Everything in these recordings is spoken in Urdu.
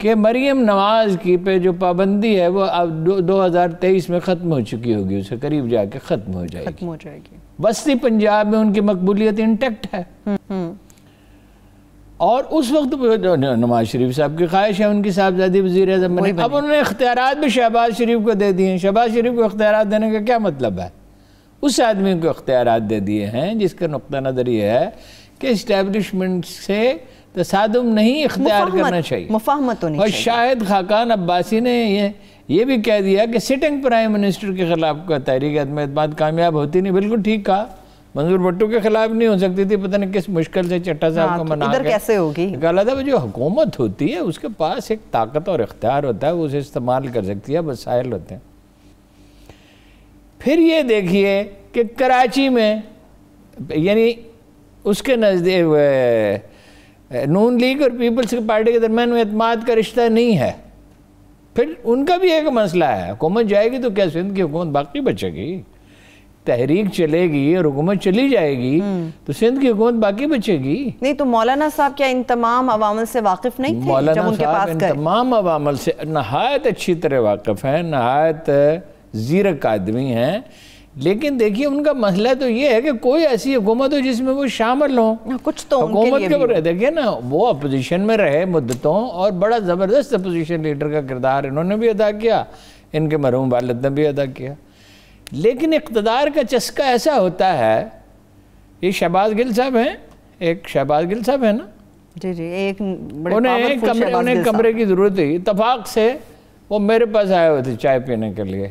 کہ مریم نواز کی پہ جو پابندی ہے وہ اب 2023 میں ختم ہو چکی ہوگی، اسے قریب جا کے ختم ہو جائے گی۔ وسطی پنجاب میں ان کی مقبولیت انٹیکٹ ہے، اور اس وقت نواز شریف صاحب کی خواہش ہے ان کی صاحبزادی وزیر اعظم بنے۔ اب انہوں نے اختیارات بھی شہباز شریف کو دے دیے ہیں۔ شہباز شریف کو اختیارات دینے کا کیا مطلب ہے؟ اس آدمی کو اختیارات دے دیے ہیں جس کا نقطہ نظر یہ ہے کہ اسٹیبلشمنٹ سے تصادم نہیں اختیار کرنا چاہیے، مفاہمت ہونی اور چاہیے۔ شاہد خاقان عباسی نے یہ بھی کہہ دیا کہ سٹنگ پرائم منسٹر کے خلاف کا تحریک عدم اعتماد کامیاب ہوتی نہیں۔ بالکل ٹھیک کہا، منظور بھٹو کے خلاف نہیں ہو سکتی تھی، پتہ نہیں کس مشکل سے چٹا صاحب کو منا کے، ادھر کیسے ہوگی؟ کہا تھا جو حکومت ہوتی ہے اس کے پاس ایک طاقت اور اختیار ہوتا ہے، وہ اسے استعمال کر سکتی ہے، وسائل ہوتے ہیں۔ پھر یہ دیکھیے کہ کراچی میں یعنی اس کے نزدیک نون لیگ اور پیپلز پارٹی کے درمیان اعتماد کا رشتہ نہیں ہے۔ پھر ان کا بھی ایک مسئلہ ہے، حکومت جائے گی تو کیا سندھ کی حکومت باقی بچے گی؟ تحریک چلے گی اور حکومت چلی جائے گی تو سندھ کی حکومت باقی بچے گی؟ نہیں تو مولانا صاحب کیا ان تمام عوامل سے واقف نہیں تھے؟ مولانا صاحب ان تمام عوامل سے نہایت اچھی طرح واقف ہیں، نہایت زیرک آدمی ہیں، لیکن دیکھیے ان کا مسئلہ تو یہ ہے کہ کوئی ایسی حکومت ہو جس میں وہ شامل ہوں۔ کچھ تو حکومت کے اوپر دیکھیے نا، وہ اپوزیشن میں رہے مدتوں اور بڑا زبردست اپوزیشن لیڈر کا کردار انہوں نے بھی ادا کیا، ان کے مرحوم والد نے بھی ادا کیا، لیکن اقتدار کا چسکا ایسا ہوتا ہے۔ یہ شہباز گل صاحب ہیں، ایک شہباز گل صاحب ہے نا، جی ایک انہیں کمرے کی ضرورت تھی، اتفاق سے وہ میرے پاس آئے ہوئے تھے چائے پینے کے لیے۔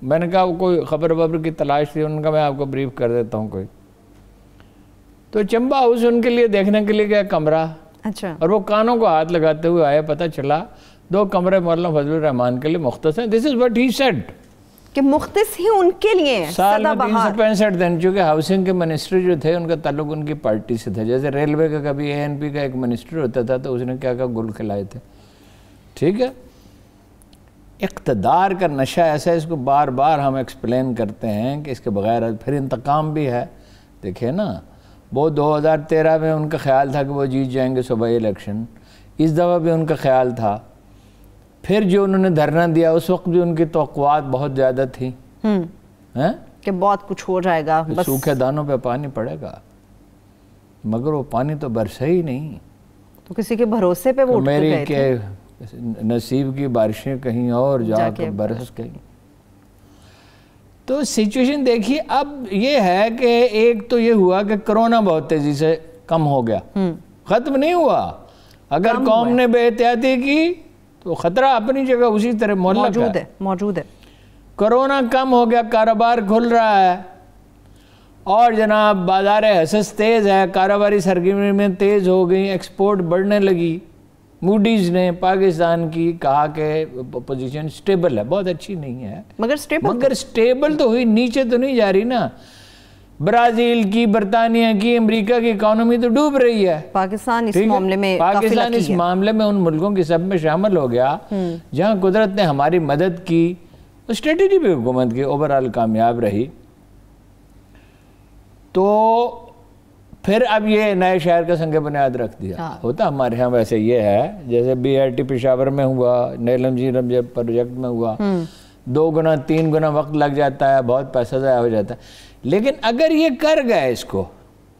میں نے کہا کوئی خبر کی تلاش تھی، انہوں نے کہا میں آپ کو بریف کر دیتا ہوں کوئی، تو چمبا ہاؤس ان کے لیے دیکھنے کے لیے گیا کمرہ، اچھا، اور وہ کانوں کو ہاتھ لگاتے ہوئے آیا، پتہ چلا 2 کمرے مولانا فضل الرحمان کے لیے مختص ہیں۔ This is what he said کہ مختص ہی ان کے لیے ہیں سال میں 365 دن، چونکہ ہاؤسنگ کے منسٹر جو تھے ان کا تعلق ان کی پارٹی سے تھا، جیسے ریلوے کا کبھی ANP کا ایک منسٹر ہوتا تھا تو اس نے کیا گل کھلائے تھے، ٹھیک ہے۔ اقتدار کا نشہ ایسا ہے، اس کو بار بار ہم ایکسپلین کرتے ہیں کہ اس کے بغیر پھر انتقام بھی ہے۔ دیکھیں نا، وہ 2013 میں ان کا خیال تھا کہ وہ جیت جائیں گے صوبائی الیکشن، اس دفعہ بھی ان کا خیال تھا، پھر جو انہوں نے دھرنا دیا اس وقت بھی ان کی توقعات بہت زیادہ تھیں کہ بہت کچھ ہو جائے گا، سوکھے دانوں پہ پانی پڑے گا، مگر وہ پانی تو برسا ہی نہیں، تو کسی کے بھروسے پہ وہ میری کہ نصیب کی بارشیں کہیں اور جا کے برس گئی۔ تو سچویشن دیکھیے، اب یہ ہے کہ ایک تو یہ ہوا کہ کرونا بہت تیزی سے کم ہو گیا، ختم نہیں ہوا، اگر قوم نے بے احتیاطی کی تو خطرہ اپنی جگہ اسی طرح موجود ہے۔ کرونا کم ہو گیا، کاروبار کھل رہا ہے، اور جناب بازار حسس تیز ہے، کاروباری سرگرمی میں تیز ہو گئی، ایکسپورٹ بڑھنے لگی۔ موڈیز نے پاکستان کی کہا کہ پوزیشن سٹیبل ہے، بہت اچھی نہیں ہے، مگر سٹیبل تو ہوئی، نیچے تو نہیں جا رہی نا۔ برازیل کی، برطانیہ کی، امریکہ کی اکانومی تو ڈوب رہی ہے، پاکستان اس معاملے میں ان ملکوں کی سب میں شامل ہو گیا جہاں قدرت نے ہماری مدد کی، اسٹریٹجی بھی حکومت کی اوورآل کامیاب رہی۔ تو پھر اب یہ نئے شہر کا سنگ بنیاد رکھ دیا، ہوتا ہمارے ہاں ویسے یہ ہے، جیسے BIT پشاور میں ہوا، نیلم جیلم جب پروجیکٹ میں ہوا، 2 گنا 3 گنا وقت لگ جاتا ہے، بہت پیسہ ضائع ہو جاتا ہے، لیکن اگر یہ کر گئے اس کو،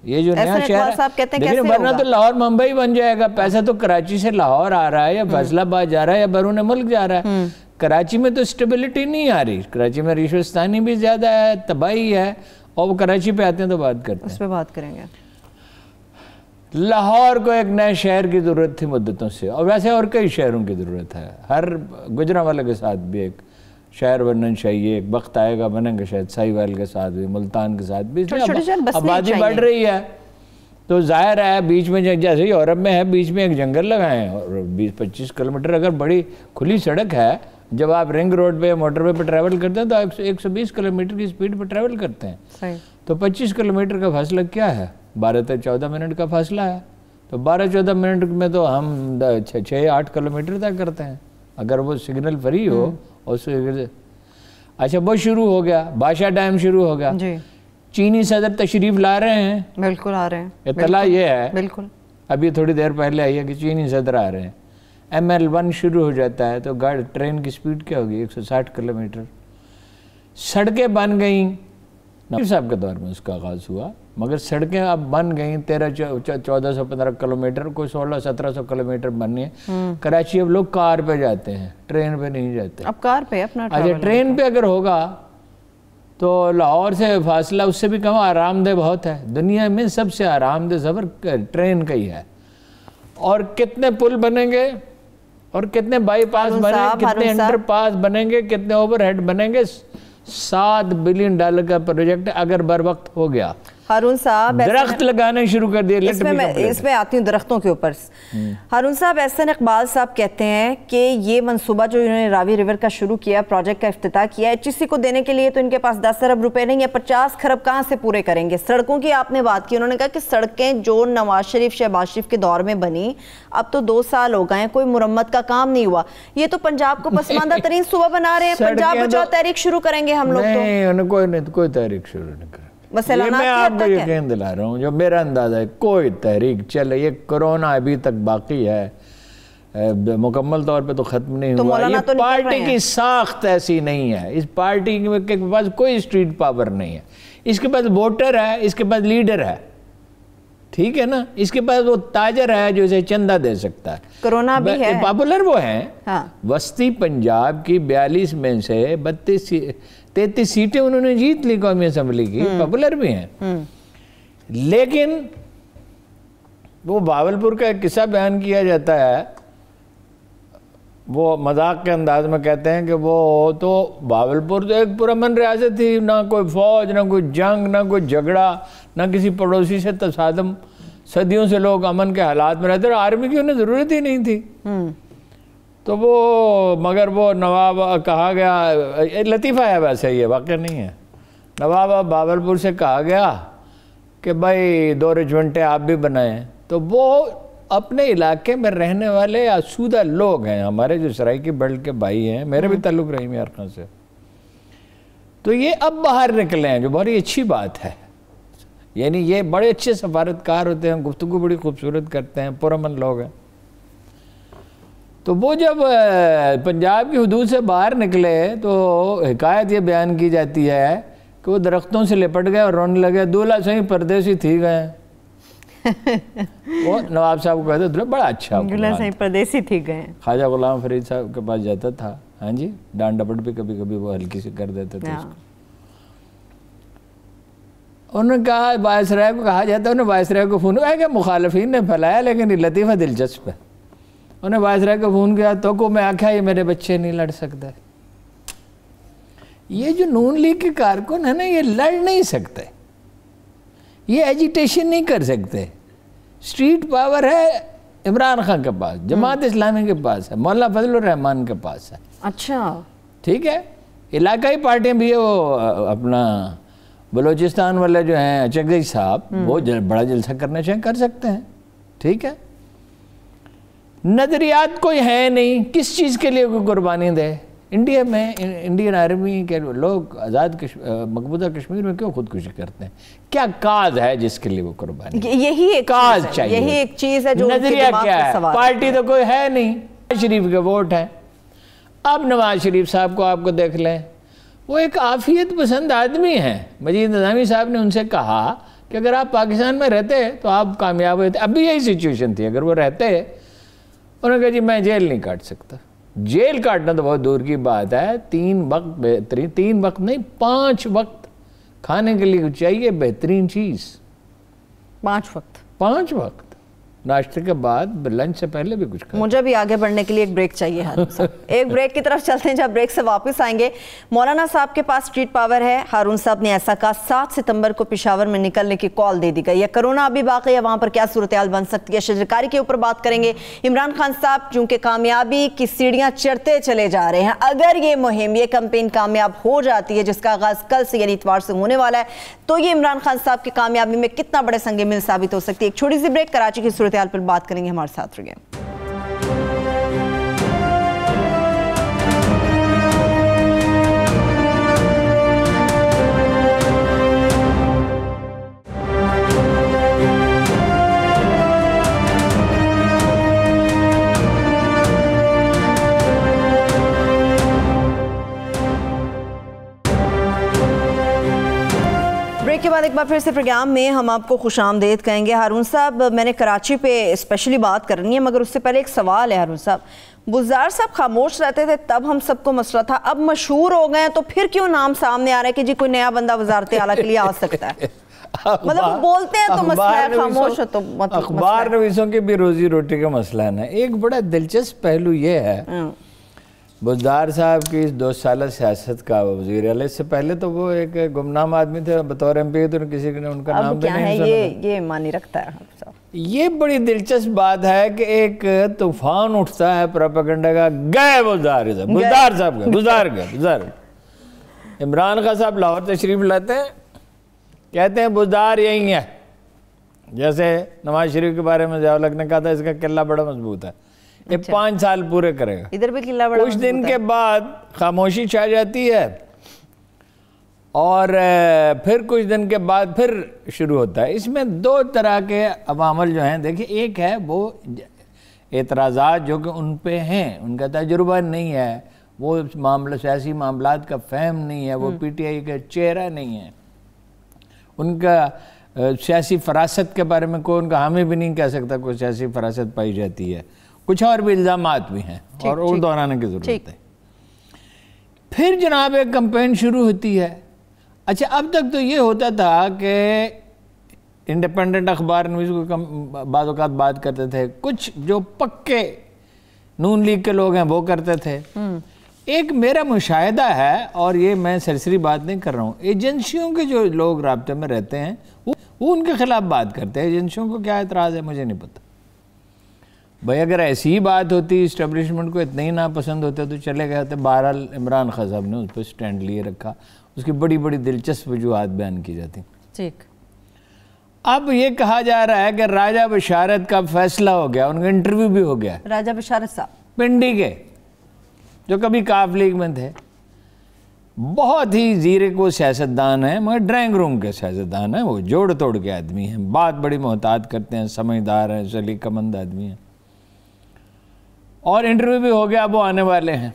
یہ جو نیا شہر ہے، ورنہ تو لاہور ممبئی بن جائے گا، پیسہ تو کراچی سے لاہور آ رہا ہے یا فیصل آباد جا رہا ہے یا بیرون ملک جا رہا ہے۔ کراچی میں تو اسٹیبلٹی نہیں آ رہی، کراچی میں رشوتستانی بھی زیادہ ہے، تباہی ہے، اور وہ کراچی پہ آتے ہیں تو بات کرتے ہیں، اس پہ بات کریں گے۔ لاہور کو ایک نئے شہر کی ضرورت تھی مدتوں سے، اور ویسے اور کئی شہروں کی ضرورت ہے، ہر گجرانوالہ کے ساتھ بھی ایک شہر بننا چاہیے، ایک وقت آئے گا بنیں گے شاید ساہیوال کے ساتھ بھی، ملتان کے ساتھ بھی، آبادی بڑھ رہی ہے تو ظاہر ہے بیچ میں جیسے یورپ میں ہے بیچ میں ایک جنگل لگائیں، اور 20-25 کلومیٹر اگر بڑی کھلی سڑک ہے، جب آپ رنگ روڈ پہ موٹر وے پہ ٹریول کرتے ہیں تو آپ 120 کلومیٹر کی سپیڈ پہ ٹریول کرتے ہیں، تو 25 کلومیٹر کا فاصلہ کیا ہے؟ 12 سے 14 منٹ کا فاصلہ ہے، تو 12-14 منٹ میں تو ہم 6-8 کلومیٹر طے کرتے ہیں اگر وہ سگنل فری ہو۔ اچھا وہ شروع ہو گیا، بادشاہ ڈیم شروع ہو گیا، چینی صدر تشریف لا رہے ہیں، بالکل آ رہے ہیں، اطلاع یہ ہے بالکل ابھی تھوڑی دیر پہلے آئی ہے کہ چینی صدر آ رہے ہیں، ML1 شروع ہو جاتا ہے تو گاڑی ٹرین کی سپیڈ کیا ہوگی 160 کلومیٹر. سڑکیں بن گئیں نواب صاحب کے دور میں اس کا آغاز ہوا, مگر سڑکیں اب بن گئیں 1415 کلومیٹر, کوئی 1600-1700 کلومیٹر بنی ہے. کراچی اب لوگ کار پہ جاتے ہیں, ٹرین پہ نہیں جاتے. اب کار پہ اپنا اچھا ٹرین پہ اگر ہوگا تو لاہور سے فاصلہ اس سے بھی کم, آرام دہ بہت ہے. دنیا میں سب سے آرام دہ سفر ٹرین کا ہی ہے. اور کتنے پل بنیں گے اور کتنے بائی پاس بنیں گے, کتنے انڈر پاس بنیں گے, کتنے اوور ہیڈ بنیں گے. $7 بلین کا پروجیکٹ اگر بر وقت ہو گیا. ہارون صاحب درخت لگانے شروع کر دیے. اس میں آتی ہوں درختوں کے اوپر. ہارون صاحب احسن اقبال صاحب کہتے ہیں کہ یہ منصوبہ جو انہوں نے راوی ریور کا شروع کیا, پروجیکٹ کا افتتاح کیا, HEC کو دینے کے لیے تو ان کے پاس 10 ارب روپے نہیں ہے, 50 کھرب کہاں سے پورے کریں گے. سڑکوں کی آپ نے بات کی, انہوں نے کہا کہ سڑکیں جو نواز شریف شہباز شریف کے دور میں بنی اب تو 2 سال ہو گئے ہیں, کوئی مرمت کا کام نہیں ہوا. یہ تو پنجاب کو پسماندہ ترین صوبہ بنا رہے ہیں. پنجاب بچاؤ تحریک شروع کریں گے ہم لوگ. نہیں, کوئی تحریک شروع نہیں کریں. یہ میں آپ کو یقین دلا رہا ہوں, جو میرا اندازہ ہے کوئی تحریک چلے. یہ کرونا ابھی تک باقی ہے, مکمل طور پہ تو ختم نہیں ہوا. یہ پارٹی کی ساخت ایسی نہیں ہے. اس پارٹی کے پاس کوئی اسٹریٹ پاور نہیں ہے. اس کے پاس ووٹر ہے, اس کے پاس لیڈر ہے, ٹھیک ہے نا. اس کے پاس وہ تاجر ہے جو اسے چندہ دے سکتا ہے. کرونا بھی ہے, پاپولر وہ ہیں. وسطی پنجاب کی 42 میں سے 33 سیٹیں انہوں نے جیت لی قومی اسمبلی کی, پاپولر بھی ہیں. لیکن وہ باولپور کا ایک قصہ بیان کیا جاتا ہے, وہ مذاق کے انداز میں کہتے ہیں کہ وہ تو باولپور تو ایک پرامن ریاست تھی, نہ کوئی فوج, نہ کوئی جنگ, نہ کوئی جھگڑا, نہ کسی پڑوسی سے تصادم. صدیوں سے لوگ امن کے حالات میں رہتے, اور آرمی کی انہیں ضرورت ہی نہیں تھی. تو وہ مگر وہ نواب کہا گیا, لطیفہ ہے ویسے, یہ واقعہ نہیں ہے. نواب باولپور سے کہا گیا کہ بھائی 2 ریجمنٹیں آپ بھی بنائیں. تو وہ اپنے علاقے میں رہنے والے آسودہ لوگ ہیں, ہمارے جو سرائیکی بیلٹ کے بھائی ہیں, میرے بھی تعلق رحیم یار خان سے, تو یہ اب باہر نکلے ہیں, جو بڑی اچھی بات ہے. یعنی یہ بڑے اچھے سفارتکار ہوتے ہیں, گفتگو بڑی خوبصورت کرتے ہیں, پرامن لوگ ہیں. تو وہ جب پنجاب کی حدود سے باہر نکلے تو حکایت یہ بیان کی جاتی ہے کہ وہ درختوں سے لپٹ گئے اور رونے لگے, دولہا صحیح پردیسی تھی گئے. وہ نواب صاحب کو کہتے تھے بڑا اچھا, دولہا صحیح پردیسی تھی گئے. خواجہ غلام فرید صاحب کے پاس جاتا تھا, ہاں جی, ڈانٹ ڈپٹ بھی کبھی کبھی وہ ہلکی سے کر دیتے تھے اس کو. انہوں نے کہا وائسرائے کو کہا جاتا ہے, انہوں نے وائسرائے کو فون کیا, کہ مخالفین نے پھیلایا لیکن یہ لطیفہ دلچسپ ہے. انہیں وائسرائے کو فون کیا تو کو میں آکھا یہ میرے بچے نہیں لڑ سکتے. یہ جو نون لیگ کے کارکن ہیں نا, یہ لڑ نہیں سکتے, یہ ایجیٹیشن نہیں کر سکتے. اسٹریٹ پاور ہے عمران خان کے پاس, جماعت اسلامی کے پاس ہے, مولانا فضل الرحمان کے پاس ہے. اچھا ٹھیک ہے. علاقائی پارٹیاں بھی ہے, وہ اپنا بلوچستان والے جو ہیں چگئی صاحب, وہ بڑا جلسہ کرنا چاہیں کر سکتے ہیں, ٹھیک ہے. نظریات کوئی ہے نہیں, کس چیز کے لیے کوئی قربانی دے. انڈیا میں انڈین آرمی کے لوگ آزاد مقبوضہ کشمیر میں کیوں خودکشی کرتے ہیں؟ کیا کاز ہے جس کے لیے وہ قربانی؟ یہی ایک کاز چاہیے, یہی ایک چیز ہے جو نظریہ کیا ہے. پارٹی تو کوئی ہے نہیں, نواز شریف کے ووٹ ہیں. اب نواز شریف صاحب کو آپ کو دیکھ لیں, وہ ایک عافیت پسند آدمی ہیں. مجید نظامی صاحب نے ان سے کہا کہ اگر آپ پاکستان میں رہتے تو آپ کامیاب ہوتے. اب بھی یہی سچویشن تھی, اگر وہ رہتے, انہوں نے کہا جی میں جیل نہیں کاٹ سکتا. جیل کاٹنا تو بہت دور کی بات ہے. 3 وقت بہترین, 3 وقت نہیں 5 وقت کھانے کے لیے چاہیے بہترین چیز. 5 وقت ناشتے کے بعد, لنچ سے پہلے بھی کچھ کھانا. مجھے بھی آگے بڑھنے کے لیے ایک بریک چاہیے ہے. ایک بریک کی طرف چلتے ہیں, جب بریک سے واپس آئیں گے. مولانا صاحب کے پاس اسٹریٹ پاور ہے. ہارون صاحب نے ایسا کہا 7 ستمبر کو پشاور میں نکلنے کی کال دے دی گئی. یا کرونا ابھی باقی ہے, وہاں پر کیا صورتحال بن سکتی ہے, شجرکاری کے اوپر بات کریں گے. عمران خان صاحب چونکہ کامیابی کی سیڑھیاں چڑھتے چلے جا رہے ہیں, اگر یہ مہم, یہ کمپین کامیاب ہو جاتی ہے, جس کا آغاز کل سے یعنی اتوار سے ہونے والا ہے, تو یہ عمران خان صاحب کی کامیابی میں کتنا بڑے سنگ میل ثابت ہو سکتی ہے. ایک چھوٹی سی بریک, کراچی کی صورتحال پر بات کریں گے. ہمارے ساتھ رہیے. کے بعد ایک بار پھر سے پروگرام میں ہم آپ کو خوش آمدید کہیں گے۔ ہارون صاحب، میں نے کراچی پہ اسپیشلی بات کرنی ہے، مگر اس سے پہلے ایک سوال ہے ہارون صاحب۔ بزدار صاحب خاموش رہتے تھے تب ہم سب کو مسئلہ تھا، اب مشہور ہو گئے ہیں تو پھر کیوں نام سامنے آ رہا ہے کہ جی کوئی نیا بندہ وزارت اعلیٰ کے لیے آ سکتا ہے؟ مطلب وہ بولتے ہیں تو مسئلہ ہے، خاموش ہے تو مطلب اخبار نویسوں کی بھی روزی روٹی کا مسئلہ ہے نا۔ ایک بڑا دلچسپ پہلو یہ ہے، بزدار صاحب کی اس 2 سالہ سیاست کا وزیر اعلیٰ، اس سے پہلے تو وہ ایک گمنام آدمی تھے بطور ایم پی، تو کسی نے ان کا نام بھی نہیں سنا۔ یہ معنی رکھتا ہے۔ یہ بڑی دلچسپ بات ہے کہ ایک طوفان اٹھتا ہے پروپیگنڈا کا، گئے بزدار صاحب گئے، بزدار عمران خان صاحب لاہور تشریف لاتے ہیں، کہتے ہیں بزدار یہی ہے، جیسے نواز شریف کے بارے میں ضیاء الحق نے کہا تھا اس کا قلعہ بڑا مضبوط ہے، یہ 5 سال پورے کرے گا۔ ادھر بھی قلعہ بڑا کچھ دن کے بعد خاموشی چھا جاتی ہے، اور پھر کچھ دن کے بعد پھر شروع ہوتا ہے۔ اس میں 2 طرح کے عوامل جو ہیں، دیکھیں، ایک ہے وہ اعتراضات جو کہ ان پہ ہیں، ان کا تجربہ نہیں ہے، وہ سیاسی معاملات کا فہم نہیں ہے، وہ پی ٹی آئی کا چہرہ نہیں ہے، ان کا سیاسی فراست کے بارے میں کوئی ان کا حامی بھی نہیں کہہ سکتا کوئی سیاسی فراست پائی جاتی ہے، کچھ اور بھی الزامات بھی ہیں اور وہ دہرانے کی ضرورت ہے۔ پھر جناب ایک کمپین شروع ہوتی ہے۔ اچھا، اب تک تو یہ ہوتا تھا کہ انڈیپینڈنٹ اخبار نویس کو بعض اوقات بات کرتے تھے، کچھ جو پکے نون لیگ کے لوگ ہیں وہ کرتے تھے۔ ایک میرا مشاہدہ ہے، اور یہ میں سرسری بات نہیں کر رہا ہوں، ایجنسیوں کے جو لوگ رابطے میں رہتے ہیں وہ ان کے خلاف بات کرتے ہیں۔ ایجنسیوں کو کیا اعتراض ہے مجھے نہیں پتہ بھائی، اگر ایسی ہی بات ہوتی، اسٹیبلشمنٹ کو اتنے ہی ناپسند ہوتے تو چلے گئے ہوتے۔ بہرحال عمران خان صاحب نے اس پہ سٹینڈ لیے رکھا، اس کی بڑی بڑی دلچسپ وجوہات بیان کی جاتی۔ ٹھیک، اب یہ کہا جا رہا ہے کہ راجہ بشارت کا فیصلہ ہو گیا، ان کا انٹرویو بھی ہو گیا۔ راجہ بشارت صاحب پنڈی کے، جو کبھی کاف لیگ میں تھے، بہت ہی زیرے کو سیاستدان ہیں، مگر ڈرائنگ روم کے سیاستدان ہیں، وہ جوڑ توڑ کے آدمی ہیں، بات بڑی محتاط کرتے ہیں، سمجھدار ہیں، سلیقہ مند آدمی ہیں، اور انٹرویو بھی ہو گیا، اب وہ آنے والے ہیں۔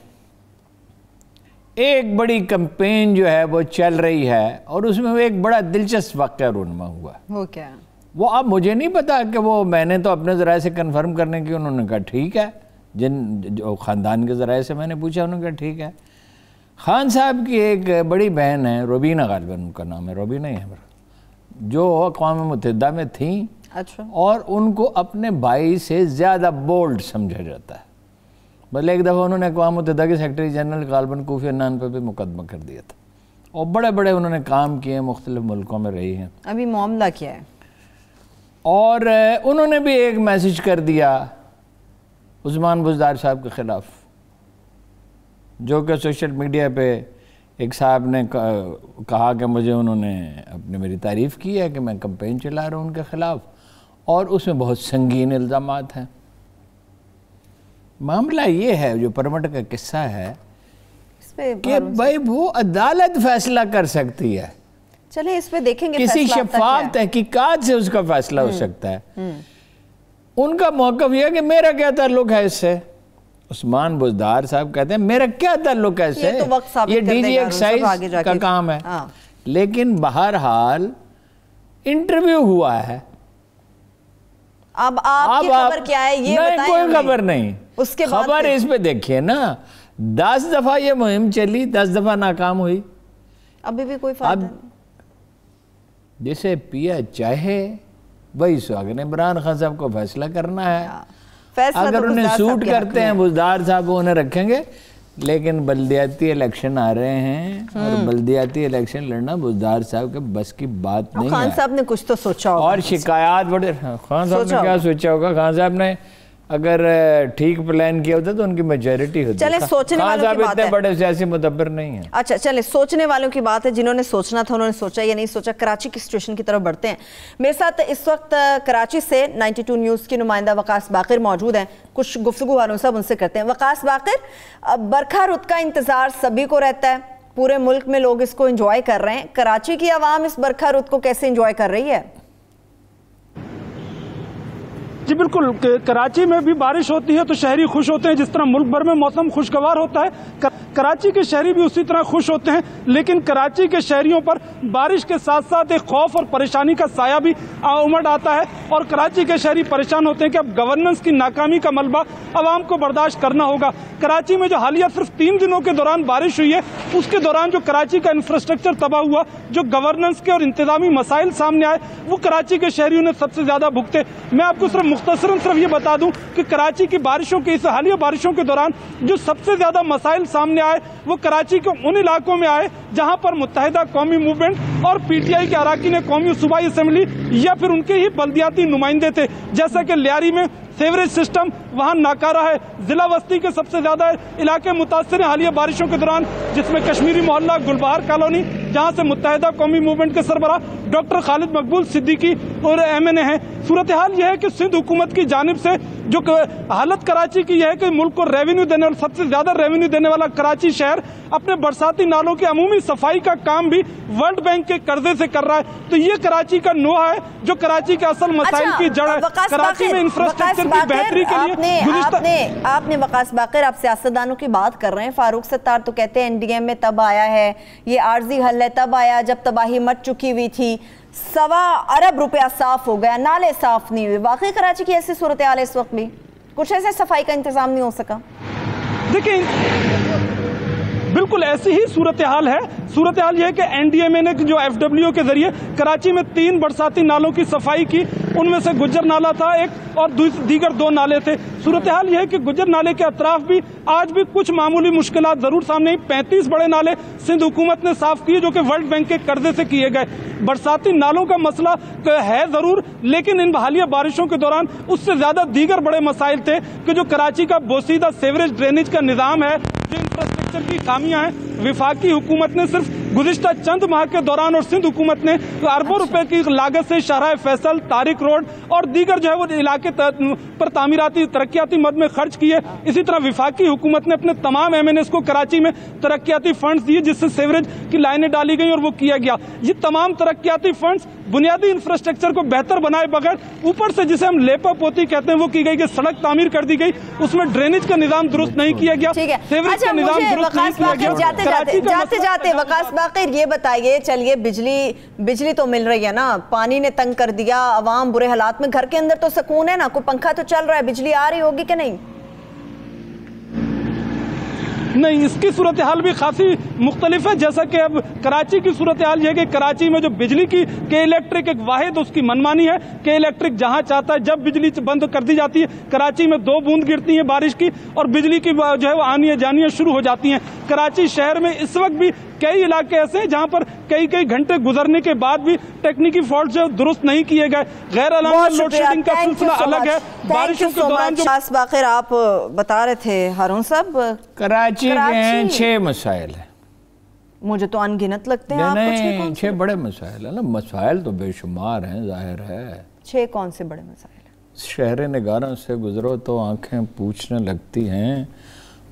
ایک بڑی کمپین جو ہے وہ چل رہی ہے، اور اس میں ایک بڑا دلچسپ واقعہ رونما ہوا۔ وہ کیا؟ وہ اب مجھے نہیں پتا کہ وہ، میں نے تو اپنے ذرائع سے کنفرم کرنے کی، انہوں نے کہا ٹھیک ہے، جو خاندان کے ذرائع سے میں نے پوچھا، انہوں نے کہا ٹھیک ہے۔ خان صاحب کی ایک بڑی بہن ہے، روبینہ غالباً ان کا نام ہے، روبینہ ہی ہے، جو اقوام متحدہ میں تھیں، اور ان کو اپنے بھائی سے زیادہ بولڈ سمجھا جاتا ہے۔ بلکہ ایک دفعہ انہوں نے اقوام متحدہ کے سیکرٹری جنرل غالباً کوفی عنان پہ بھی مقدمہ کر دیا تھا، اور بڑے بڑے انہوں نے کام کیے، مختلف ملکوں میں رہی ہیں۔ ابھی معاملہ کیا ہے؟ اور انہوں نے بھی ایک میسج کر دیا عثمان بزدار صاحب کے خلاف، جو کہ سوشل میڈیا پہ ایک صاحب نے کہا کہ مجھے انہوں نے اپنے میری تعریف کی ہے کہ میں کمپین چلا رہا ہوں ان کے خلاف، اور اس میں بہت سنگین الزامات ہیں۔ معاملہ یہ ہے، جو پرمٹ کا قصہ ہے، کہ بھائی وہ عدالت فیصلہ کر سکتی ہے، چلیں اس پہ دیکھیں گے، کسی شفاف تحقیقات سے اس کا فیصلہ ہو سکتا ہے۔ ان کا موقف یہ ہے کہ میرا کیا تعلق ہے اس سے؟ عثمان بزدار صاحب کہتے ہیں میرا کیا تعلق ہے اس سے، یہ ڈی جی ایکسائز کا کام ہے۔ لیکن بہرحال انٹرویو ہوا ہے، اب آپ کی خبر کیا ہے یہ بتائیں؟ کوئی خبر نہیں، خبر اس پہ دیکھیے نا، 10 دفعہ یہ مہم چلی، 10 دفعہ ناکام ہوئی، ابھی بھی کوئی فائدہ نہیں۔ جسے پیا چاہے وہی سواگن، عمران خان صاحب کو فیصلہ کرنا ہے، اگر انہیں سوٹ کرتے ہیں بزدار صاحب وہ انہیں رکھیں گے، لیکن بلدیاتی الیکشن آ رہے ہیں، اور بلدیاتی الیکشن لڑنا بزدار صاحب کے بس کی بات نہیں ہے۔ خان صاحب نے کچھ تو سوچا ہوگا، اور شکایات بڑے، خان صاحب نے کیا سوچا ہوگا؟ خان صاحب نے اگر ٹھیک پلان کیا ہوتا تو ان کی میجورٹی ہوتی۔ چلیں سوچنے والوں کی بات ہے، اتنے بڑے سیاسی مدبر نہیں ہیں۔ اچھا چلیں سوچنے والوں کی بات ہے، جنہوں نے سوچنا تھا انہوں نے سوچا یا نہیں سوچا۔ کراچی کی سچویشن کی طرف بڑھتے ہیں۔ میرے ساتھ اس وقت کراچی سے 92 نیوز کی نمائندہ وقاص باقر موجود ہیں، کچھ گفتگو ہارون صاحب ان سے کرتے ہیں۔ وقاص باقر، برکھا رت کا انتظار سبھی کو رہتا ہے، پورے ملک میں لوگ اس کو انجوائے کر رہے ہیں، کراچی کی عوام اس برکھا رت کو کیسے انجوائے کر رہی ہے؟ جی بالکل، کراچی میں بھی بارش ہوتی ہے تو شہری خوش ہوتے ہیں، جس طرح ملک بھر میں موسم خوشگوار ہوتا ہے کراچی کے شہری بھی اسی طرح خوش ہوتے ہیں، لیکن کراچی کے شہریوں پر بارش کے ساتھ ساتھ ایک خوف اور پریشانی کا سایہ بھی امڈ آتا ہے، اور کراچی کے شہری پریشان ہوتے ہیں کہ اب گورننس کی ناکامی کا ملبہ عوام کو برداشت کرنا ہوگا۔ کراچی میں جو حالیہ صرف 3 دنوں کے دوران بارش ہوئی ہے، اس کے دوران جو کراچی کا انفراسٹرکچر تباہ ہوا، جو گورننس کے اور انتظامی مسائل سامنے آئے، وہ کراچی کے شہریوں نے سب سے زیادہ بھگتے۔ میں آپ کو صرف مختصراً یہ بتا دوں کہ کراچی کی بارشوں کے اس حالیہ بارشوں کے دوران جو سب سے زیادہ مسائل سامنے آئے وہ کراچی کے ان علاقوں میں آئے جہاں پر متحدہ قومی موومنٹ اور پی ٹی آئی کے اراکین قومی صوبائی اسمبلی یا پھر ان کے ہی بلدیاتی نمائندے تھے، جیسا کہ لیاری میں سیوریج سسٹم وہاں ناکارہ ہے۔ ضلع وسطی کے سب سے زیادہ علاقے متاثر ہیں حالیہ بارشوں کے دوران، جس میں کشمیری محلہ، گلبہار کالونی، جہاں سے متحدہ قومی موومنٹ کے سربراہ ڈاکٹر خالد مقبول صدیقی اور ایم این اے ہیں۔ صورتحال یہ ہے کہ سندھ حکومت کی جانب سے جو حالت کراچی کی یہ ہے کہ ملک کو ریونیو دینے اور سب سے زیادہ ریونیو دینے والا کراچی شہر اپنے برساتی نالوں کی عمومی صفائی کا کام بھی ورلڈ بینک کے قرضے سے کر رہا ہے۔ تو یہ کراچی کا نوحہ ہے جو کراچی کے اصل مسائل کی جڑ ہے۔ کراچی میں انفراسٹرکچر کی بہتری کے لیے آپ نے وقاص باقر، آپ سیاستدانوں کی بات کر رہے ہیں، فاروق ستار تو کہتے ہیں این ڈی ایم میں تب آیا ہے، یہ عارضی حل ہے، تب آیا جب تباہی مچ چکی ہوئی تھی، 1.25 ارب روپیہ صاف ہو گیا، نالے صاف نہیں ہوئے۔ واقعی کراچی کی ایسی صورتحال ہے اس وقت بھی؟ کچھ ایسے صفائی کا انتظام نہیں ہو سکا؟ دیکھیں بالکل ایسی ہی صورتحال ہے۔ صورتحال یہ ہے کہ این ڈی ایم اے نے جو ایف ڈبلیو کے ذریعے کراچی میں 3 برساتی نالوں کی صفائی کی، ان میں سے گجر نالہ تھا ایک اور دیگر 2 نالے تھے۔ صورتحال یہ ہے کہ گجر نالے کے اطراف بھی آج بھی کچھ معمولی مشکلات ضرور سامنے آئی۔ 35 بڑے نالے سندھ حکومت نے صاف کیے جو کہ ورلڈ بینک کے قرضے سے کیے گئے۔ برساتی نالوں کا مسئلہ ہے ضرور، لیکن ان حالیہ بارشوں کے دوران اس سے زیادہ دیگر بڑے مسائل تھے کہ جو کراچی کا بوسیدہ سیوریج ڈرینیج کا نظام ہے، جو انفراسٹرکچر کی خامیاں ہیں۔ وفاقی حکومت نے صرف گزشتہ چند ماہ کے دوران اور سندھ حکومت نے اربوں روپے کی لاگت سے شاہراہ فیصل، طارق روڈ اور دیگر جو ہے وہ علاقے پر تعمیراتی ترقیاتی مد میں خرچ کیے۔ اسی طرح وفاقی حکومت نے اپنے تمام ایم این ایس کو کراچی میں ترقیاتی فنڈز دیے، جس سے سیوریج کی لائنیں ڈالی گئیں اور وہ کیا گیا۔ یہ تمام ترقیاتی فنڈز بنیادی انفراسٹرکچر کو بہتر بنائے بغیر اوپر سے جسے ہم لیپا پوتی کہتے ہیں وہ کی گئی کہ سڑک تعمیر کر دی گئی، اس میں ڈرینیج کا نظام درست نہیں کیا گیا، سیوریج کا نظام درست نہیں کیا گیا۔ جاتے وقاص باقر یہ بتائیے، چلیے بجلی تو مل رہی ہے نا، پانی نے تنگ کر دیا، عوام برے حالات میں، گھر کے اندر تو سکون ہے نا، کوئی پنکھا تو چل رہا ہے، بجلی آ رہی ہوگی کہ نہیں؟ نہیں، اس کی صورتحال بھی خاصی مختلف ہے۔ جیسا کہ اب کراچی کی صورتحال یہ ہے کہ کراچی میں جو بجلی کی کے الیکٹرک ایک واحد اس کی منمانی ہے کہ الیکٹرک جہاں چاہتا ہے جب بجلی بند کر دی جاتی ہے۔ کراچی میں 2 بوند گرتی ہیں بارش کی اور بجلی کی جو ہے وہ آنیاں جانیاں شروع ہو جاتی ہیں۔ کراچی شہر میں اس وقت بھی کئی علاقے ایسے ہیں جہاں پر کئی گھنٹے گزرنے کے بعد بھی ٹیکنیکی فالٹ جو درست نہیں کیے گئے۔ غیر اعلانیہ لوڈ شیڈنگ کا سلسلہ الگ ہے۔ بارشوں کے دوران وقاص باقر آپ بتا رہے تھے ہارون صاحب، کراچی کے 6 مسائل ہیں، مجھے تو ان گنت لگتے ہیں۔ نہیں، 6 بڑے مسائل ہیں نا، مسائل تو بے شمار ہیں، ظاہر ہے۔ 6 کون سے بڑے مسائل ہیں؟ شہر نگاروں سے گزرو تو آنکھیں پوچھنے لگتی ہیں،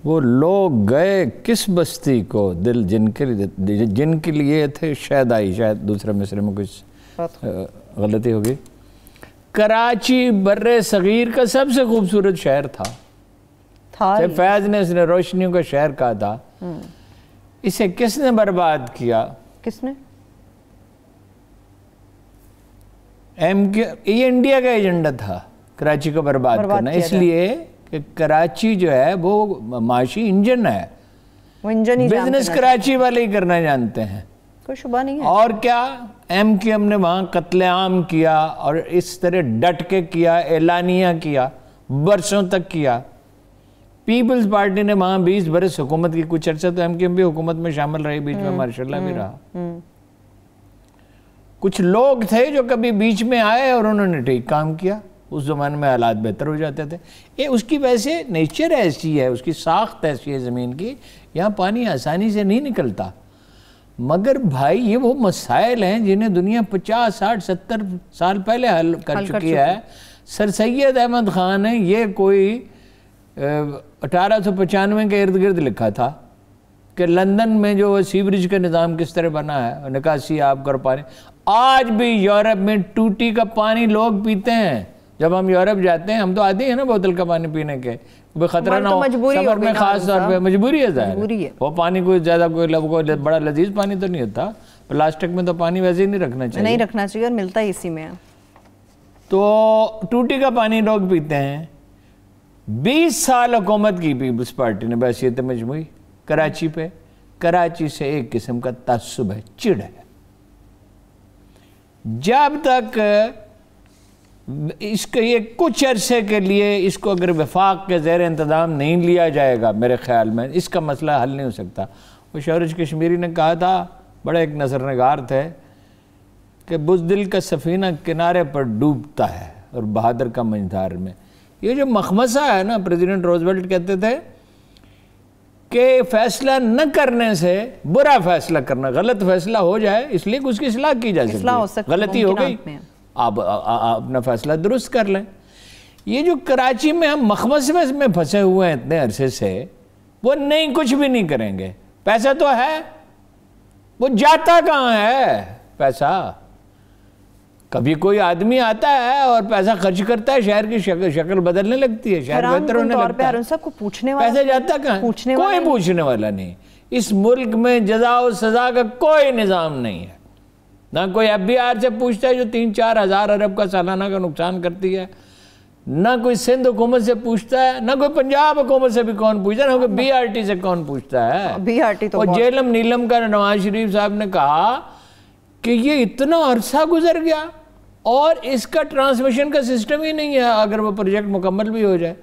وہ لوگ گئے کس بستی کو، دل جن کے لیے تھے شاید دوسرے مصرے میں کچھ غلطی ہوگی۔ کراچی بر صغیر کا سب سے خوبصورت شہر تھا، فیض نے اس نے روشنیوں کا شہر کہا تھا، اسے کس نے برباد کیا؟ کس نے؟ یہ انڈیا کا ایجنڈا تھا کراچی کو برباد کرنا، اس لیے کہ کراچی جو ہے وہ معاشی انجن ہے، بزنس کراچی والے ہی کرنا جانتے ہیں، کوئی شبہ نہیں ہے۔ اور کیا ایم کیو ایم نے وہاں قتل عام کیا اور اس طرح ڈٹ کے کیا، اعلانیہ کیا، برسوں تک کیا۔ پیپلز پارٹی نے وہاں 20 برس حکومت کی، کچھ عرصہ تو ایم کیو ایم بھی حکومت میں شامل رہی، بیچ میں ماشاءاللہ بھی رہا۔ کچھ لوگ تھے جو کبھی بیچ میں آئے اور انہوں نے ٹھیک کام کیا، اس زمانے میں حالات بہتر ہو جاتے تھے۔ اس کی ویسے نیچر ایسی ہے، اس کی ساخت ایسی ہے زمین کی، یہاں پانی آسانی سے نہیں نکلتا۔ مگر بھائی یہ وہ مسائل ہیں جنہیں دنیا 50 60 70 سال پہلے حل کر چکی ہے۔ سر سید احمد خان نے یہ کوئی 1895 کے ارد گرد لکھا تھا کہ لندن میں جو سیوریج کا نظام کس طرح بنا ہے، نکاسی آب کا پانی، آج بھی یورپ میں ٹوٹی کا پانی لوگ پیتے ہیں، جب ہم یورپ جاتے ہیں ہم تو عادی ہیں نا بوتل کا پانی پینے کے، خطرہ نہ ہو، سفر میں خاص طور پہ مجبوری ہے ظاہر، وہ پانی کوئی زیادہ کوئی بڑا لذیذ پانی تو نہیں ہوتا، پلاسٹک میں تو پانی ویسے ہی نہیں رکھنا چاہیے اور ملتا ہی اسی میں ہے۔ تو ٹوٹی کا پانی لوگ پیتے ہیں۔ 20 سال حکومت کی پیپلز پارٹی نے بحیثیت مجموعی کراچی پہ، کراچی سے ایک قسم کا تعصب ہے، چڑ ہے۔ جب تک اس کے یہ کچھ عرصے کے لیے اس کو اگر وفاق کے زیر انتظام نہیں لیا جائے گا، میرے خیال میں اس کا مسئلہ حل نہیں ہو سکتا۔ وہ شورش کشمیری نے کہا تھا، بڑے ایک نثر نگار تھے، کہ بزدل کا سفینہ کنارے پر ڈوبتا ہے اور بہادر کا منجھار میں۔ یہ جو مخمصہ ہے نا، پریزیڈنٹ روزویلٹ کہتے تھے کہ فیصلہ نہ کرنے سے برا فیصلہ کرنا، غلط فیصلہ ہو جائے اس لیے کہ اس کی اصلاح کی جا سکتی ہے، غلطی ہو گئی آپ اپنا فیصلہ درست کر لیں۔ یہ جو کراچی میں ہم مخمصے میں پھنسے ہوئے ہیں اتنے عرصے سے، وہ نہیں کچھ بھی نہیں کریں گے۔ پیسہ تو ہے، وہ جاتا کہاں ہے پیسہ؟ کبھی کوئی آدمی آتا ہے اور پیسہ خرچ کرتا ہے، شہر کی شکل بدلنے لگتی ہے، شہر بہتر ہونے لگتا ہے۔ پیسہ جاتا کہاں؟ کوئی پوچھنے والا نہیں۔ اس ملک میں جزا و سزا کا کوئی نظام نہیں ہے، نہ کوئی FBI سے پوچھتا ہے جو 3-4 ہزار ارب کا سالانہ کا نقصان کرتی ہے، نہ کوئی سندھ حکومت سے پوچھتا ہے، نہ کوئی پنجاب حکومت سے بھی کون پوچھتا ہے، نہ کوئی BRT سے کون پوچھتا ہے۔ اور جیلم نیلم کا نواز شریف صاحب نے کہا کہ یہ اتنا عرصہ گزر گیا اور اس کا ٹرانسمیشن کا سسٹم ہی نہیں ہے اگر وہ پروجیکٹ مکمل بھی ہو جائے۔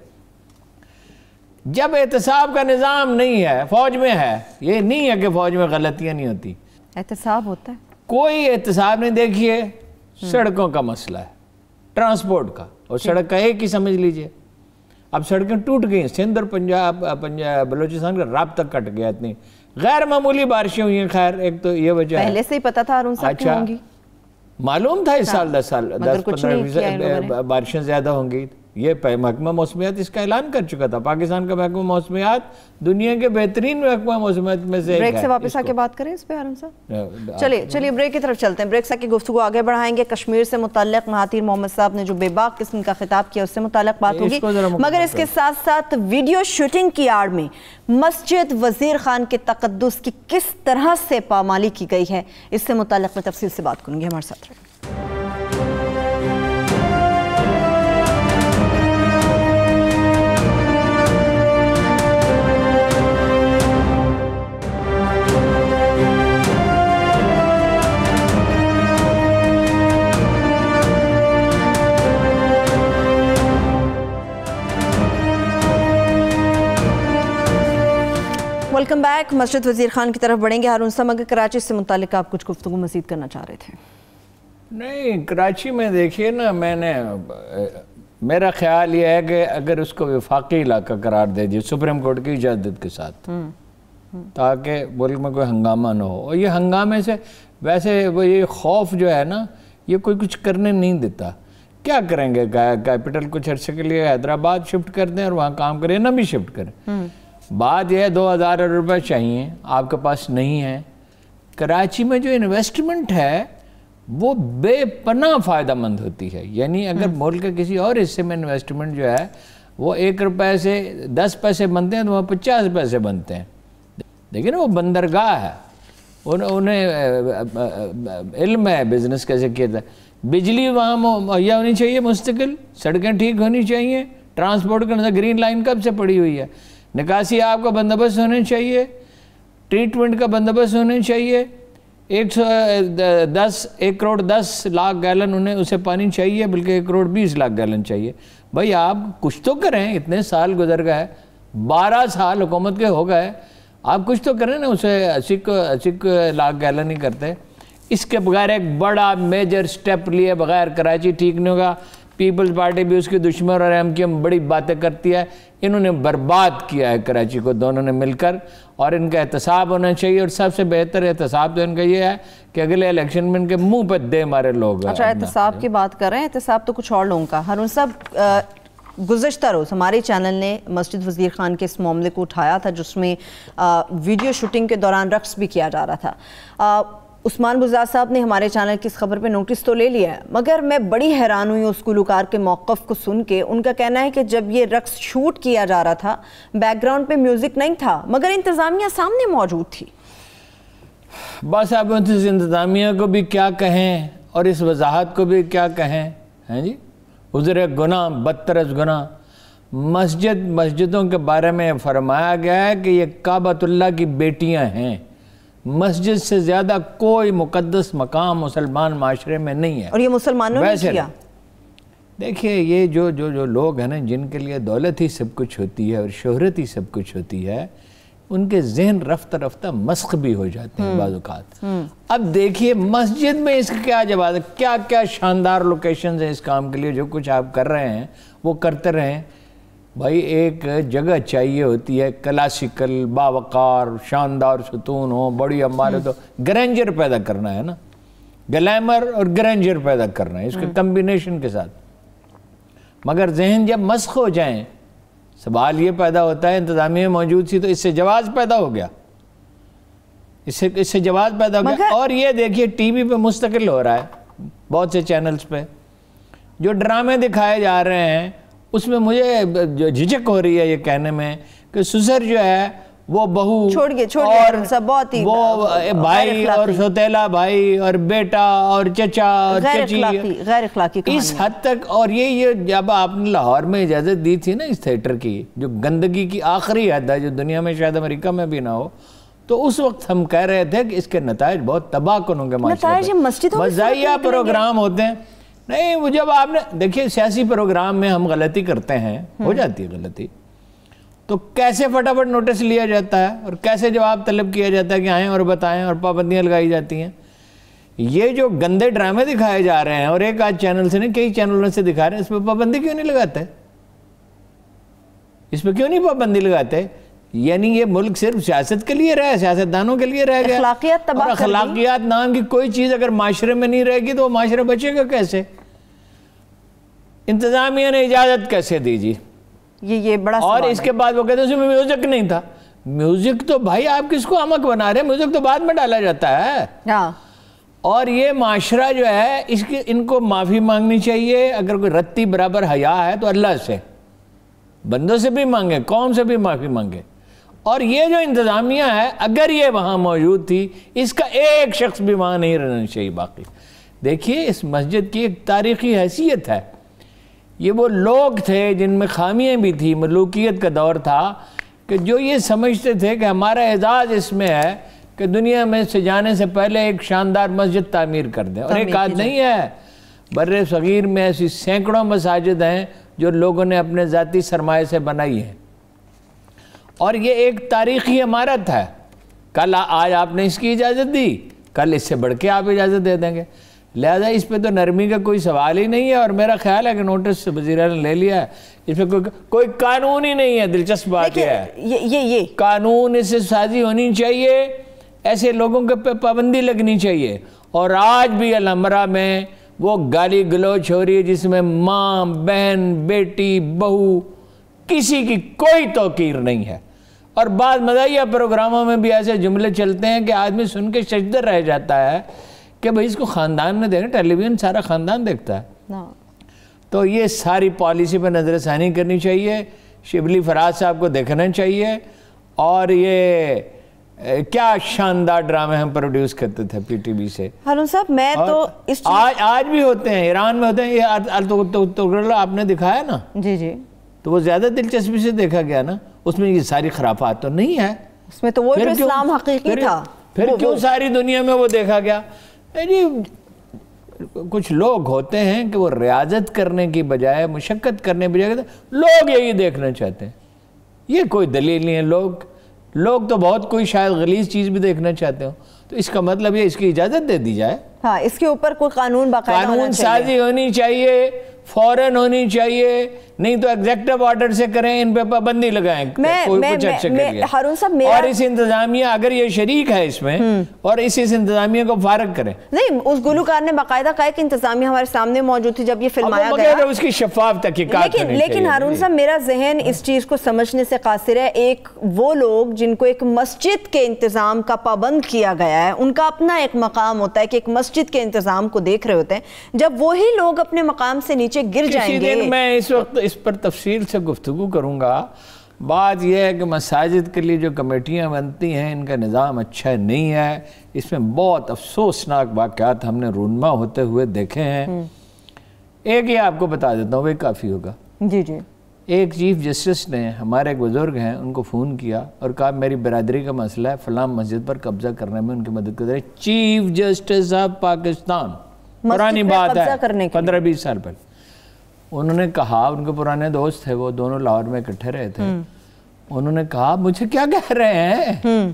جب احتساب کا نظام نہیں ہے، فوج میں ہے، یہ نہیں ہے کہ فوج میں غلطیاں نہیں ہوتی، احتساب ہوتا ہے، کوئی احتساب نہیں۔ دیکھیے سڑکوں کا مسئلہ ہے، ٹرانسپورٹ کا، اور سڑک کا ایک ہی سمجھ لیجئے، اب سڑکیں ٹوٹ گئی ہیں، سندھ اور پنجاب بلوچستان کا رابطہ کٹ گیا، اتنی غیر معمولی بارشیں ہوئی ہیں۔ خیر ایک تو یہ وجہ ہے، پہلے سے ہی پتا تھا ہارون صاحب کی ہوں گی، معلوم تھا اس سال 10-15% بارشیں زیادہ ہوں گی۔ یہ محکمہ موسمیات اس کا اعلان کر چکا تھا، پاکستان کا محکمہ موسمیات دنیا کے بہترین محکمہ موسمیات میں سے ایک ہے۔ بریک سے واپس آ کے بات کریں اس پہ ہارون صاحب؟ چلیے بریک کی طرف چلتے ہیں، بریک سے کی گفتگو آگے بڑھائیں گے۔ کشمیر سے متعلق مہاتیر محمد صاحب نے جو بے باک قسم کا خطاب کیا اس سے متعلق بات ہوگی، مگر اس کے ساتھ ساتھ ویڈیو شوٹنگ کی آڑ میں مسجد وزیر خان کے تقدس کی کس طرح سے پامالی کی گئی ہے، اس سے متعلق میں تفصیل سے بات کروں گی، ہمارے ساتھ رہیں۔ Welcome back. مسجد وزیر خان کی طرف بڑھیں گے ہارون صاحب، اگر کراچی سے متعلق آپ کچھ گفتگو مزید کرنا چاہ رہے تھے؟ نہیں، کراچی میں دیکھیے نا، میرا خیال یہ ہے کہ اگر اس کو وفاقی علاقہ قرار دے دیے سپریم کورٹ کی اجازت کے ساتھ، تاکہ ملک میں کوئی ہنگامہ نہ ہو، اور یہ ہنگامے سے ویسے وہ یہ خوف جو ہے نا، یہ کوئی کچھ کرنے نہیں دیتا۔ کیا کریں گے؟ کیپٹل کچھ عرصے کے لیے حیدرآباد شفٹ کر دیں اور وہاں کام کریں، نہ بھی شفٹ کریں۔ بات یہ ہے 2000 ارب روپے چاہیے، آپ کے پاس نہیں ہے۔ کراچی میں جو انویسٹمنٹ ہے وہ بے پناہ فائدہ مند ہوتی ہے، یعنی اگر ملک کے کسی اور حصے میں انویسٹمنٹ جو ہے وہ 1 روپے سے 10 پیسے بنتے ہیں تو وہاں 50 پیسے بنتے ہیں۔ دیکھیں نا، وہ بندرگاہ ہے، انہیں علم ہے بزنس کیسے کیا تھا۔ بجلی وہاں مہیا ہونی چاہیے مستقل، سڑکیں ٹھیک ہونی چاہیے، ٹرانسپورٹ کا گرین لائن کب سے پڑی ہوئی ہے، نکاسی آپ کا بندوبست ہونے چاہیے، ٹریٹمنٹ کا بندوبست ہونے چاہیے۔ 1 کروڑ 10 لاکھ گیلن انہیں اسے پانی چاہیے، بلکہ 1 کروڑ 20 لاکھ گیلن چاہیے۔ بھائی آپ کچھ تو کریں، اتنے سال گزر گئے، 12 سال حکومت کے ہو گئے، آپ کچھ تو کریں نا، اسے 80 لاکھ گیلن ہی کرتے۔ اس کے بغیر ایک بڑا میجر سٹیپ لیے بغیر کراچی ٹھیک نہیں ہوگا۔ پیپلز پارٹی بھی اس کی دشمن اور ایم کیو ایم بڑی باتیں کرتی ہے، انہوں نے برباد کیا ہے کراچی کو دونوں نے مل کر، اور ان کا احتساب ہونا چاہیے، اور سب سے بہتر احتساب تو ان کا یہ ہے کہ اگلے الیکشن میں ان کے منہ پہ دے مارے لوگ۔ اچھا، احتساب کی بات کر رہے ہیں، احتساب تو کچھ اور لوگوں کا۔ ہارون صاحب، گزشتہ روز ہمارے چینل نے مسجد وزیر خان کے اس معاملے کو اٹھایا تھا جس میں ویڈیو شوٹنگ کے دوران رقص بھی کیا جا رہا تھا۔ عثمان بزدار صاحب نے ہمارے چینل کی اس خبر پہ نوٹس تو لے لیا ہے، مگر میں بڑی حیران ہوئی اس گلوکار کے موقف کو سن کے۔ ان کا کہنا ہے کہ جب یہ رقص شوٹ کیا جا رہا تھا بیک گراؤنڈ پہ میوزک نہیں تھا، مگر انتظامیہ سامنے موجود تھی۔ بس اب اس انتظامیہ کو بھی کیا کہیں اور اس وضاحت کو بھی کیا کہیں، ہیں جی؟ عذر گناہ بدتر از گناہ۔ مسجدوں کے بارے میں فرمایا گیا ہے کہ یہ کعبۃ اللہ کی بیٹیاں ہیں۔ مسجد سے زیادہ کوئی مقدس مقام مسلمان معاشرے میں نہیں ہے، اور یہ مسلمانوں نے کیا۔ دیکھیے یہ جو لوگ ہیں نا، جن کے لیے دولت ہی سب کچھ ہوتی ہے اور شہرت ہی سب کچھ ہوتی ہے، ان کے ذہن رفتہ رفتہ مسخ بھی ہو جاتے ہیں بعض اوقات۔ اب دیکھیے مسجد میں اس کا کیا جواب ہے، کیا کیا شاندار لوکیشنز ہیں اس کام کے لیے۔ جو کچھ آپ کر رہے ہیں وہ کرتے رہیں بھائی۔ ایک جگہ چاہیے ہوتی ہے کلاسیکل، باوقار، شاندار ستون ہو، بڑی عمارت ہو، گرینجر پیدا کرنا ہے نا، گلیمر اور گرینجر پیدا کرنا ہے اس کے کمبینیشن کے ساتھ۔ مگر ذہن جب مسخ ہو جائیں، سوال یہ پیدا ہوتا ہے، انتظامیہ موجود تھی تو اس سے جواز پیدا ہو گیا، اس سے جواز پیدا ہو گیا۔ اور یہ دیکھیے ٹی وی پہ مستقل ہو رہا ہے، بہت سے چینلز پہ جو ڈرامے دکھائے جا رہے ہیں، اس میں مجھے جھجک ہو رہی ہے یہ کہنے میں کہ سسر جو ہے وہ بہو اور وہ بھائی اور سوتیلا بھائی اور بیٹا اور چچا اور چچی، غیر اخلاقی اس حد تک۔ اور یہ جب آپ نے لاہور میں اجازت دی تھی نا اس تھیٹر کی، جو گندگی کی آخری حد ہے جو دنیا میں شاید امریکہ میں بھی نہ ہو، تو اس وقت ہم کہہ رہے تھے کہ اس کے نتائج بہت تباہ کن ہوں گے معاشرے پر۔ مزاحیہ پروگرام ہوتے ہیں، نہیں وہ جب آپ نے دیکھیے سیاسی پروگرام میں ہم غلطی کرتے ہیں، ہو جاتی ہے غلطی، تو کیسے فٹافٹ نوٹس لیا جاتا ہے اور کیسے جواب طلب کیا جاتا ہے کہ آئیں اور بتائیں، اور پابندیاں لگائی جاتی ہیں۔ یہ جو گندے ڈرامے دکھائے جا رہے ہیں، اور ایک آج چینل سے نہیں کئی چینلوں سے دکھا رہے ہیں، اس پہ پابندی کیوں نہیں لگاتے؟ اس پہ کیوں نہیں پابندی لگاتے؟ یعنی یہ ملک صرف سیاست کے لیے رہا ہے، سیاستدانوں کے لیے رہ گیا، اور اخلاقیات نام کی کوئی چیز اگر معاشرے میں نہیں رہے گی تو وہ معاشرہ بچے گا کیسے؟ انتظامیہ نے اجازت کیسے دی جی؟ یہ بڑا اور اس کے بعد وہ کہتے ہیں اس میں میوزک نہیں تھا۔ میوزک تو بھائی آپ کس کو احمق بنا رہے ہیں؟ میوزک تو بعد میں ڈالا جاتا ہے۔ اور یہ معاشرہ جو ہے ان کو معافی مانگنی چاہیے۔ اگر کوئی رتی برابر حیا ہے تو اللہ سے، بندوں سے بھی مانگے، قوم سے بھی معافی مانگے۔ اور یہ جو انتظامیہ ہے اگر یہ وہاں موجود تھی، اس کا ایک شخص بھی وہاں نہیں رہنا چاہیے باقی۔ دیکھیے اس مسجد کی ایک تاریخی حیثیت ہے، یہ وہ لوگ تھے جن میں خامیاں بھی تھی، ملوکیت کا دور تھا، کہ جو یہ سمجھتے تھے کہ ہمارا اعزاز اس میں ہے کہ دنیا میں سے جانے سے پہلے ایک شاندار مسجد تعمیر کر دیں۔ اور ایک آدھ نہیں ہے، بر صغیر میں ایسی سینکڑوں مساجد ہیں جو لوگوں نے اپنے ذاتی سرمایہ سے بنائی ہیں، اور یہ ایک تاریخی عمارت ہے۔ کل آج آپ نے اس کی اجازت دی، کل اس سے بڑھ کے آپ اجازت دے دیں گے، لہذا اس پہ تو نرمی کا کوئی سوال ہی نہیں ہے۔ اور میرا خیال ہے کہ نوٹس وزیر اعلیٰ نے لے لیا ہے، اس پہ کوئی قانون ہی نہیں ہے۔ دلچسپ بات یہ ہے، یہ قانون اس سے سازی ہونی چاہیے، ایسے لوگوں کے پابندی لگنی چاہیے۔ اور آج بھی الحمرہ میں وہ گالی گلوچ ہو رہی ہے جس میں ماں، بہن، بیٹی، بہو، کسی کی کوئی توقیر نہیں ہے۔ اور بعض مزاحیہ پروگراموں میں بھی ایسے جملے چلتے ہیں کہ آدمی سن کے شجدر رہ جاتا ہے کہ بھئی اس کو خاندان نے دیکھا، ٹیلی ویژن سارا خاندان دیکھتا ہے۔ تو یہ ساری پالیسی پہ نظر ثانی کرنی چاہیے، شبلی فراز صاحب کو دیکھنا چاہیے۔ اور یہ کیا شاندار ڈرامے ہم پروڈیوس کرتے تھے پی ٹی وی سے۔ ہارون صاحب میں تو آج بھی ہوتے ہیں، ایران میں ہوتے ہیں۔ یہ آپ نے دکھایا نا، جی جی، تو وہ زیادہ دلچسپی سے دیکھا گیا نا، اس میں یہ ساری خرافات تو نہیں ہے، اس میں تو وہ جو اسلام حقیقی تھا، پھر کیوں ساری دنیا میں وہ دیکھا گیا؟ کچھ لوگ ہوتے ہیں کہ وہ ریاضت کرنے کی بجائے، مشقت کرنے کی بجائے لوگ یہی دیکھنا چاہتے ہیں۔ یہ کوئی دلیل نہیں ہے۔ لوگ تو بہت کوئی شاید غلیظ چیز بھی دیکھنا چاہتے ہوں، تو اس کا مطلب یہ اس کی اجازت دے دی جائے۔ ہاں اس کے اوپر کوئی قانون باقاعدہ قانون سازی ہونی چاہیے، فوراً ہونی چاہیے، نہیں تو ایگزیکٹو آرڈر سے کریں، ان پہ پابندی لگائیں، کوئی کچھ اچھا کریے. اور اس انتظامیہ اگر یہ شریک ہے اس میں، اور اس انتظامیہ کو فارغ کریں. نہیں، اس گلوکار نے باقاعدہ کہا کہ انتظامیہ ہمارے سامنے موجود تھی جب یہ فلمایا گیا، اس کی شفاف تحقیقات ہونی چاہیے. لیکن ہارون صاحب میرا ذہن اس چیز کو سمجھنے سے قاصر ہے. ایک وہ لوگ جن کو ایک مسجد کے انتظام کا پابند کیا گیا ہے، ان کا اپنا ایک مقام ہوتا ہے کہ ایک مسجد کے انتظام کو دیکھ رہے ہوتے ہیں. جب وہی لوگ اپنے مقام سے نیچے گر جائیں گے. میں اس وقت اس پر تفصیل سے گفتگو کروں گا. بات یہ ہے کہ مساجد کے لیے جو کمیٹیاں بنتی ہیں ان کا نظام اچھا نہیں ہے. اس میں بہت افسوسناک واقعات ہم نے رونما ہوتے ہوئے دیکھے ہیں. ایک یہ آپ کو بتا دیتا ہوں، وہ کافی ہوگا. جی جی. ایک چیف جسٹس نے، ہمارے ایک بزرگ ہیں، ان کو فون کیا اور کہا میری برادری کا مسئلہ ہے، فلاں مسجد پر قبضہ کرنے میں ان کی مدد کرے. چیف جسٹس آف پاکستان، پرانی بات ہے 15-20 سال پہلے. انہوں نے کہا، ان کے پرانے دوست تھے، وہ دونوں لاہور میں اکٹھے رہے تھے. انہوں نے کہا مجھے کیا کہہ رہے ہیں،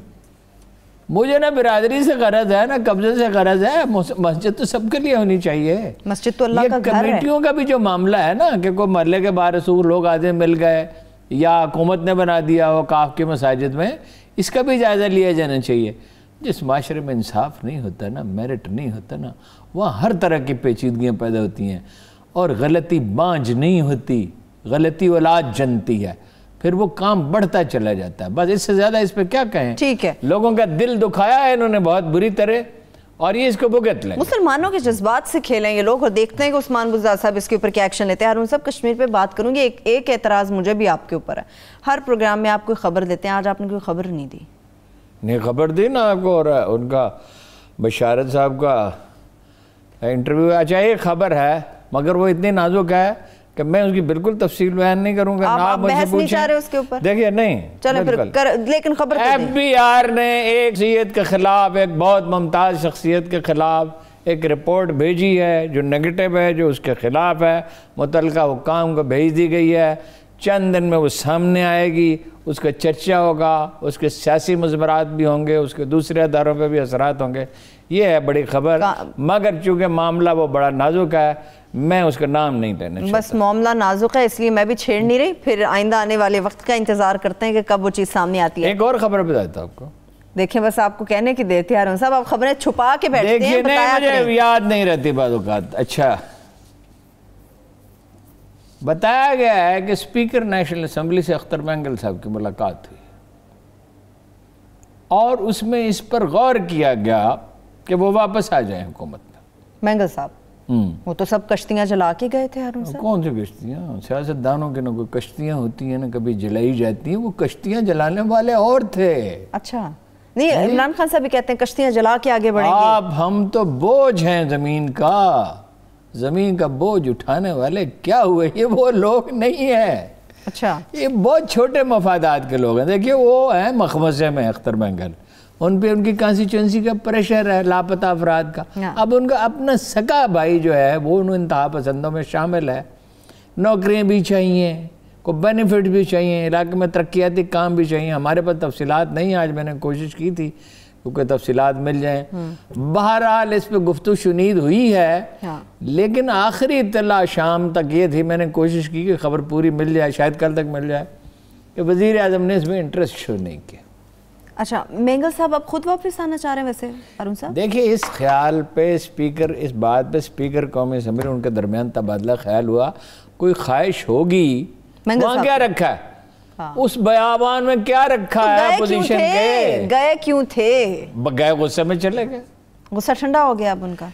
مجھے نہ برادری سے غرض ہے نہ قبضے سے غرض ہے. مسجد تو سب کے لیے ہونی چاہیے. مسجد تو اللہ کا گھر ہے. کمیٹیوں کا بھی جو معاملہ ہے نا کہ کوئی محلے کے باعث لوگ آدھے مل گئے یا حکومت نے بنا دیا وہ کاف کی مساجد میں، اس کا بھی جائزہ لیا جانا چاہیے. جس معاشرے میں انصاف نہیں ہوتا نا، میرٹ نہیں ہوتا نا، وہاں ہر طرح کی پیچیدگیاں پیدا ہوتی ہیں اور غلطی بانجھ نہیں ہوتی، غلطی اولاد جنتی ہے، پھر وہ کام بڑھتا چلا جاتا ہے. بس اس سے زیادہ اس پہ کیا کہیں. ٹھیک ہے، لوگوں کا دل دکھایا ہے انہوں نے بہت بری طرح، اور یہ اس کو بھگت لیں. مسلمانوں کے جذبات سے کھیلیں یہ لوگ، اور دیکھتے ہیں کہ عثمان بزدار صاحب اس کے اوپر کیا ایکشن لیتے ہیں. ہارون صاحب کشمیر پہ بات کروں گی. ایک اعتراض مجھے بھی آپ کے اوپر ہے. ہر پروگرام میں آپ کوئی خبر دیتے ہیں، آج آپ نے کوئی خبر نہیں دی. نہیں خبر دی نا آپ کو، اور ان کا بشارت صاحب کا انٹرویو. اچھا ایک خبر ہے مگر وہ اتنی نازک ہے کہ میں اس کی بالکل تفصیل بیان نہیں کروں گا. آپ بحث نہیں چاہ رہے اس کے اوپر؟ دیکھیے نہیں چلیں پھر، لیکن خبر ایف بی آر نے ایک شخصیت کے خلاف، ایک بہت ممتاز شخصیت کے خلاف ایک رپورٹ بھیجی ہے جو نیگیٹو ہے، جو اس کے خلاف ہے. متعلقہ حکام کو بھیج دی گئی ہے. چند دن میں وہ سامنے آئے گی، اس کا چرچا ہوگا، اس کے سیاسی مضمرات بھی ہوں گے، اس کے دوسرے اداروں پہ بھی اثرات ہوں گے. یہ ہے بڑی خبر، مگر چونکہ معاملہ وہ بڑا نازک ہے میں اس کا نام نہیں لینا چاہتا. بس معاملہ نازک ہے اس لیے میں بھی چھیڑ نہیں رہی. پھر آئندہ آنے والے وقت کا انتظار کرتے ہیں کہ کب وہ چیز سامنے آتی ہے. ایک اور خبر بتاتا ہوں آپ کو. دیکھیں بس آپ کو کہنے کی دیر تھی ہارون صاحب، آپ خبریں چھپا کے بیٹھتے ہیں. دیکھیے نہیں، مجھے یاد نہیں رہتی بعض اوقات. اچھا بتایا گیا ہے کہ اسپیکر نیشنل اسمبلی سے اختر مینگل صاحب کی ملاقات ہوئی اور اس میں اس پر غور کیا گیا کہ وہ واپس آ جائیں حکومت میں. مینگل صاحب وہ تو سب کشتیاں جلا کے گئے تھے ہارون صاحب. کون سی کشتیاں؟ سیاست دانوں کے نہ کوئی کشتیاں ہوتی ہیں نہ کبھی جلائی جاتی ہیں. وہ کشتیاں جلانے والے اور تھے. اچھا نہیں، عمران خان صاحب بھی کہتے ہیں کشتیاں جلا کے آگے بڑھیں گے. آپ ہم تو بوجھ ہیں زمین کا، زمین کا بوجھ اٹھانے والے کیا ہوئے؟ یہ وہ لوگ نہیں ہیں. اچھا یہ بہت چھوٹے مفادات کے لوگ ہیں. دیکھیے وہ ہیں مخمصے میں اختر مینگل، ان پہ ان کی کانسٹیچوئنسی کا پریشر ہے، لاپتہ افراد کا. اب ان کا اپنا سگا بھائی جو ہے وہ ان انتہا پسندوں میں شامل ہے. نوکریاں بھی چاہیے، کوئی بینیفٹ بھی چاہیے، علاقے میں ترقیاتی کام بھی چاہیے. ہمارے پاس تفصیلات نہیں، آج میں نے کوشش کی تھی کیونکہ تفصیلات مل جائیں. بہرحال اس پہ گفتگو شنید ہوئی ہے، لیکن آخری اطلاع شام تک یہ تھی، میں نے کوشش کی کہ خبر پوری مل جائے، شاید کل تک مل جائے، کہ وزیر اعظم نے اس میں انٹرسٹ شو نہیں کیا. اچھا مینگل صاحب اب خود واپس آنا چاہ رہے ہیں ویسے ہارون صاحب؟ دیکھیں اس خیال پہ اسپیکر، اس بات پہ اسپیکر قومی اسمبلی ان کے درمیان تبادلہ خیال ہوا. کوئی خواہش ہوگی، وہاں کیا رکھا ہے اس بیابان میں، کیا رکھا ہے اپوزیشن کے؟ گئے کیوں تھے؟ گئے غصے میں چلے گئے. غصہ ٹھنڈا ہو گیا اب ان کا؟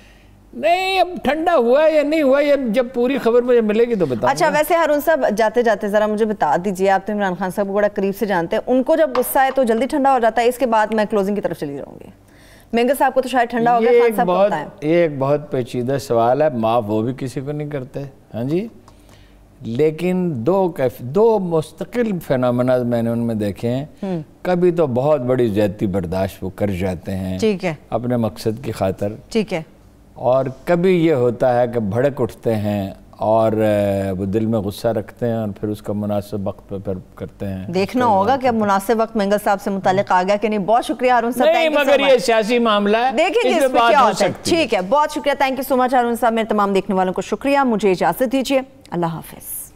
نہیں اب ٹھنڈا ہوا یا نہیں ہوا یہ جب پوری خبر مجھے ملے گی تو بتاؤں. اچھا ویسے ہارون صاحب جاتے جاتے ذرا مجھے بتا دیجئے، آپ تو عمران خان صاحب کو بڑا قریب سے جانتے ہیں، ان کو جب غصہ ہے تو جلدی ٹھنڈا ہو جاتا ہے؟ اس کے بعد میں کلوزنگ کی طرف چلی جاؤں گی. مینگل صاحب کو تو شاید ٹھنڈا ہو گیا، خان صاحب کو بتائیں. یہ ایک بہت پیچیدہ سوال ہے، معاف وہ بھی کسی کو نہیں کرتے. ہاں جی، لیکن دو مستقل فینومیناز میں نے ان میں دیکھے ہیں. کبھی تو بہت بڑی زیادتی برداشت وہ کر جاتے ہیں اپنے مقصد کی خاطر، ٹھیک ہے، اور کبھی یہ ہوتا ہے کہ بھڑک اٹھتے ہیں اور وہ دل میں غصہ رکھتے ہیں اور پھر اس کا مناسب وقت پہ پھر کرتے ہیں. دیکھنا ہوگا کہ اب مناسب وقت مینگل صاحب سے متعلق آ گیا کہ نہیں. بہت شکریہ ہارون صاحب. نہیں مگر یہ سیاسی معاملہ ہے, دیکھیں گے اس پہ کیا ہوتا ہے. ٹھیک ہے, بہت شکریہ, تھینک یو سو مچ ہارون صاحب. میرے تمام دیکھنے والوں کو شکریہ, مجھے اجازت دیجیے, اللہ حافظ.